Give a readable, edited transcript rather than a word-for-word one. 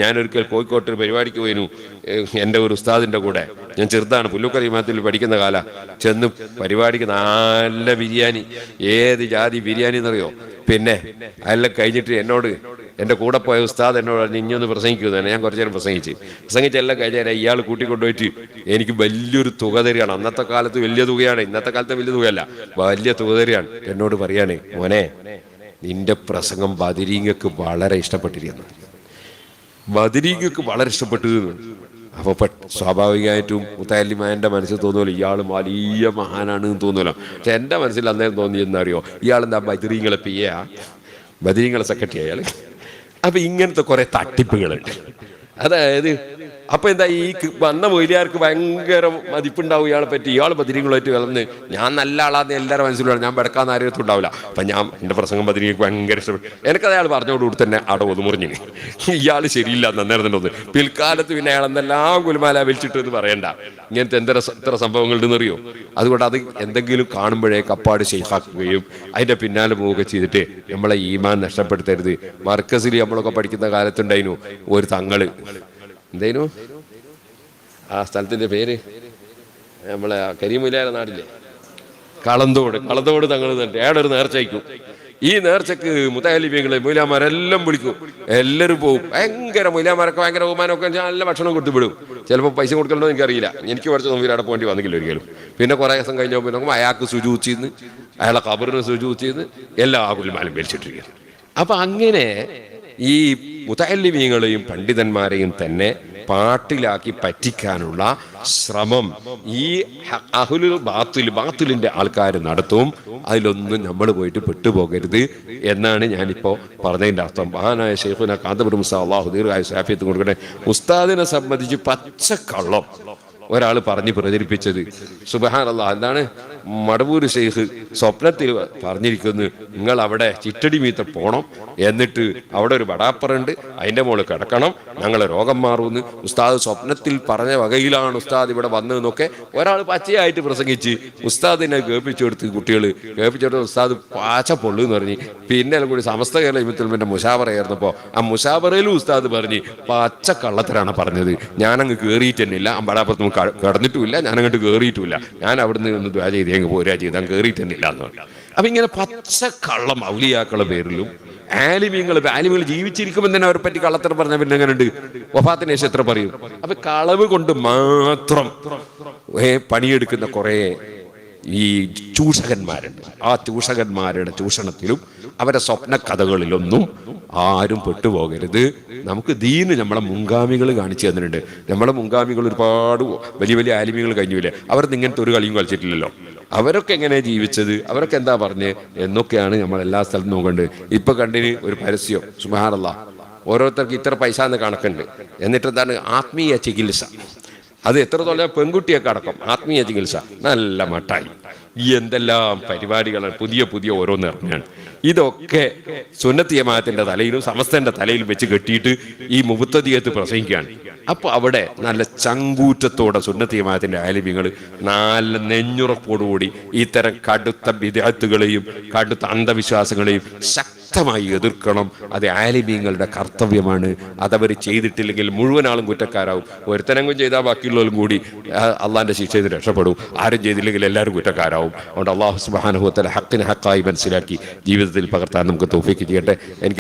ഞാനൊരിക്കൽ കോഴിക്കോട്ട് ഒരു പരിപാടിക്ക് പോയിരുന്നു എൻ്റെ ഒരു ഉസ്താദിൻ്റെ കൂടെ. ഞാൻ ചെറുതാണ്, പുല്ലൂക്കൽ ഇമാത്തിൽ പഠിക്കുന്ന കാല. ചെന്ന് പരിപാടിക്ക് നല്ല ബിരിയാണി, ഏത് ജാതി ബിരിയാണി എന്നറിയോ. പിന്നെ അതെല്ലാം കഴിഞ്ഞിട്ട് എന്നോട് എൻ്റെ കൂടെ പോയ ഉസ്താദ് എന്നോട് പറഞ്ഞു ഇനിയൊന്ന് പ്രസംഗിക്കുന്നത്. ഞാൻ കുറച്ചു നേരം പ്രസംഗിച്ചെല്ലാം കഴിഞ്ഞാൽ ഇയാൾ കൂട്ടിക്കൊണ്ടുപോയിട്ട് എനിക്ക് വലിയൊരു തുക തരികയാണ്. അന്നത്തെ കാലത്ത് വലിയ തുകയാണ്, ഇന്നത്തെ കാലത്ത് വലിയ തുകയല്ല, വലിയ തുക തരികയാണ്. എന്നോട് പറയാണ്, മോനെ നിന്റെ പ്രസംഗം ബദരീങ്ങൾക്ക് വളരെ ഇഷ്ടപ്പെട്ടിരിക്കുന്നു, ബദരീങ്ങൾക്ക് വളരെ ഇഷ്ടപ്പെട്ടു. അപ്പൊ സ്വാഭാവികമായിട്ടും മുത്തല്ലിമാന്റെ മനസ്സിൽ തോന്നുമല്ലോ ഇയാൾ വലിയ മഹാനാണെന്ന് തോന്നുമല്ലോ. പക്ഷെ എൻ്റെ മനസ്സിൽ അന്നേരം തോന്നിയെന്നറിയോ, ഇയാളെന്താ ബദരീങ്ങളെ പിയ്യാ, ബദരീങ്ങളെ സെക്രട്ടറി അയാൾ. അപ്പൊ ഇങ്ങനത്തെ കുറെ തട്ടിപ്പുകളുണ്ട്. അതായത് അപ്പൊ എന്താ, ഈ വന്ന മൊയ്ലിയാർക്ക് ഭയങ്കര മതിപ്പുണ്ടാവും ഇയാളെ പറ്റി. ഇയാൾ ബദരീങ്ങളായിട്ട് വളർന്ന് ഞാൻ നല്ല ആളാന്ന് എല്ലാവരും മനസ്സിലാണ്, ഞാൻ ബെടക്കാന്ന് ആരും ഉണ്ടാവില്ല. അപ്പൊ ഞാൻ എൻ്റെ പ്രസംഗം ബദരീങ്ങൾക്ക് ഭയങ്കര ഇഷ്ടപ്പെട്ടു. എനിക്കത് അയാൾ പറഞ്ഞോടുകൂടി തന്നെ അവിടെ ഒതുമുറിഞ്ഞു, ഇയാൾ ശരിയില്ല അന്നേരം തന്നെ ഒന്ന്. പിൽക്കാലത്ത് പിന്നെ അയാൾ എന്തെല്ലാം കുലുമാല വലിച്ചിട്ട് എന്ന് പറയണ്ട. ഇങ്ങനത്തെ എത്ര സംഭവങ്ങളുണ്ടെന്ന് അറിയോ. അതുകൊണ്ട് അത് എന്തെങ്കിലും കാണുമ്പോഴേ കപ്പാട് ഷെയ്ഖാക്കുകയും അതിന്റെ പിന്നാലെ പോവുക ചെയ്തിട്ട് നമ്മളെ ഈമാൻ നഷ്ടപ്പെടുത്തരുത്. മർക്കസിൽ നമ്മളൊക്കെ പഠിക്കുന്ന കാലത്തുണ്ടായിരുന്നു ഒരു തങ്ങള്, എന്തേനു ആ സ്ഥലത്തിന്റെ പേര്, നമ്മളെ കരീമുല്ലാര നാടില്ലേ, കളന്തോട് തങ്ങൾ തന്നെ ഏടൊരു നേർച്ചയ്ക്കും. ഈ നേർച്ചക്ക് മുത്തലിമീങ്ങളെ മൊയ്ലാമാരെല്ലാം വിളിക്കും, എല്ലാവരും പോവും. ഭയങ്കര മൊയ്ലാമാരൊക്കെ ഭയങ്കര ബഹുമാനമൊക്കെ, നല്ല ഭക്ഷണം കൊടുത്തുവിടും. ചിലപ്പോൾ പൈസ കൊടുക്കണമെന്ന് എനിക്കറിയില്ല, എനിക്ക് കുറച്ച് നോക്കി അവിടെ പോകേണ്ടി വന്നെങ്കിലും ഒരിക്കലും. പിന്നെ കുറേ ദിവസം കഴിഞ്ഞപ്പോൾ നോക്കുമ്പോൾ അയാൾക്ക് സുജൂദ് ചെയ്യുന്നു, അയാളെ ഖബറിന് സുജൂദ് ചെയ്യുന്നു, എല്ലാ ഗുൽമാലും വലിച്ചിട്ടിരിക്കുന്നു. അപ്പൊ അങ്ങനെ ഈ മുതഅല്ലിമീങ്ങളെയും പണ്ഡിതന്മാരെയും തന്നെ പാട്ടിലാക്കി പറ്റിക്കാനുള്ള ശ്രമം ഈ അഹ്ലുൽ ബാത്തിലിന്റെ ആൾക്കാർ നടത്തും. അതിലൊന്നും നമ്മൾ പോയിട്ട് പെട്ടുപോകരുത് എന്നാണ് ഞാനിപ്പോ പറഞ്ഞതിന്റെ അർത്ഥം. മഹാനായ ശൈഖുന കാന്തപുരം അല്ലാഹു ദീർഘായുസ്സും ആഫിയത്തും കൊടുക്കട്ടെ, ഉസ്താദിനെ സംബന്ധിച്ച് പച്ചക്കള്ളം ഒരാൾ പറഞ്ഞ് പ്രചരിപ്പിച്ചത്, സുബ്ഹാനല്ലാഹ്, എന്താണ് മടവൂര് ഷെയ്ഖ് സ്വപ്നത്തിൽ പറഞ്ഞിരിക്കുന്നു, നിങ്ങൾ അവിടെ ചിറ്റടി മീത്ത പോണം, എന്നിട്ട് അവിടെ ഒരു ബടാപ്പറുണ്ട്, അതിന്റെ മുകളിൽ കിടക്കണം, ഞങ്ങളെ രോഗം മാറുമെന്ന് ഉസ്താദ് സ്വപ്നത്തിൽ പറഞ്ഞ വകയിലാണ് ഉസ്താദ് ഇവിടെ വന്നതെന്നൊക്കെ ഒരാൾ പച്ചയായിട്ട് പ്രസംഗിച്ച് ഉസ്താദിനെ കേൾപ്പിച്ചെടുത്ത് കുട്ടികൾ കേൾപ്പിച്ചെടുത്ത് ഉസ്താദ് പാച്ച പൊള്ളു എന്ന് പറഞ്ഞ്. പിന്നെ കൂടി സമസ്ത കേരള ഇമത്തുൽമന്റെ മുശാവറയായിരുന്നപ്പോൾ ആ മുശാവറയിലും ഉസ്താദ് പറഞ്ഞ് പച്ച കള്ളത്തരാണ് പറഞ്ഞത്, ഞാനങ്ങ് കയറിയിട്ട് തന്നെ ഇല്ല, ബടാപ്പുറത്ത് കടന്നിട്ടുമില്ല, ഞാനങ്ങോട്ട് കയറിയിട്ടുമില്ല, ഞാൻ അവിടുന്ന് ഒന്ന് ദ്വാ ചെയ്ത് അങ്ങ് പോരാ ചെയ്ത് അങ്ങ് കയറിയിട്ടെന്നില്ല എന്ന് പറഞ്ഞു. അപ്പൊ ഇങ്ങനെ പച്ചക്കള്ളം ഔലിയാക്കളുടെ പേരിലും ആലിമീങ്ങൾ ജീവിച്ചിരിക്കുമ്പോൾ തന്നെ അവരെ പറ്റി കള്ളത്തരം പറഞ്ഞ പിന്നെ എങ്ങനെ ഉണ്ട്, വഫാത്തിന് ശേഷം എത്ര പറയും. അപ്പൊ കളവ് കൊണ്ട് മാത്രം പണിയെടുക്കുന്ന കുറെ ഈ ചൂഷകന്മാരുണ്ട്. ആ ചൂഷകന്മാരുടെ ചൂഷണത്തിലും അവരുടെ സ്വപ്ന കഥകളിലൊന്നും ആരും പെട്ടുപോകരുത്. നമുക്ക് ദീന് നമ്മളെ മുൻഗാമികൾ കാണിച്ചു തന്നിട്ടുണ്ട്. നമ്മളെ മുൻഗാമികൾ ഒരുപാട് വലിയ വലിയ ആലിമികൾ കഴിഞ്ഞില്ലേ, അവർക്ക് ഇങ്ങനത്തെ ഒരു കളിയും കളിച്ചിട്ടില്ലല്ലോ. അവരൊക്കെ എങ്ങനെ ജീവിച്ചത്, അവരൊക്കെ എന്താ പറഞ്ഞ് എന്നൊക്കെയാണ് നമ്മൾ എല്ലാ സ്ഥലത്തും നോക്കേണ്ടത്. ഇപ്പൊ കണ്ടിന് ഒരു പരസ്യം, സുബ്ഹാനല്ലാഹ്, ഓരോരുത്തർക്ക് ഇത്ര പൈസ എന്ന് കണക്കുണ്ട്. എന്നിട്ട് എന്താണ് ആത്മീയ ചികിത്സ, അത് എത്രത്തോളം പെൺകുട്ടിയൊക്കെ അടക്കം ആത്മീയ ചികിത്സ, നല്ല മട്ടായി. ഈ എന്തെല്ലാം പരിപാടികളാണ് പുതിയ ഓരോന്ന് ഇറങ്ങാണ്. ഇതൊക്കെ സുന്നത്ത് ജമാഅത്തിന്റെ തലയിലും സമസ്തന്റെ തലയിലും വെച്ച് കെട്ടിയിട്ട് ഈ മുബത്തദിയത്ത് പ്രസംഗിക്കുകയാണ്. അപ്പൊ അവിടെ നല്ല ചങ്കൂറ്റത്തോടെ സുന്നത്ത് ജമാഅത്തിന്റെ ആലിമീങ്ങൾ നല്ല നെഞ്ഞുറപ്പോടുകൂടി ഇത്തരം കടുത്ത ബിദ്അത്തുകളെയും കടുത്ത അന്ധവിശ്വാസങ്ങളെയും ശക്തമായി എതിർക്കണം. അത് ആലിമീങ്ങളുടെ കർത്തവ്യമാണ്. അതവർ ചെയ്തിട്ടില്ലെങ്കിൽ മുഴുവൻ ആളും കുറ്റക്കാരാവും. ഒരുത്തനെങ്കിലും ചെയ്താൽ ബാക്കിയുള്ളവരും കൂടി അള്ളാന്റെ ശിക്ഷയിൽ നിന്ന് രക്ഷപ്പെടും. ആരും ചെയ്തില്ലെങ്കിൽ എല്ലാവരും കുറ്റക്കാരാവും. അതുകൊണ്ട് അല്ലാഹു സുബ്ഹാനഹു വ തആല ഹഖിനെ ഹഖായി മനസ്സിലാക്കി ജീവിതത്തിൽ പകർത്താൻ നമുക്ക് തൗഫീഖ് ചെയ്യട്ടെ. എനിക്ക്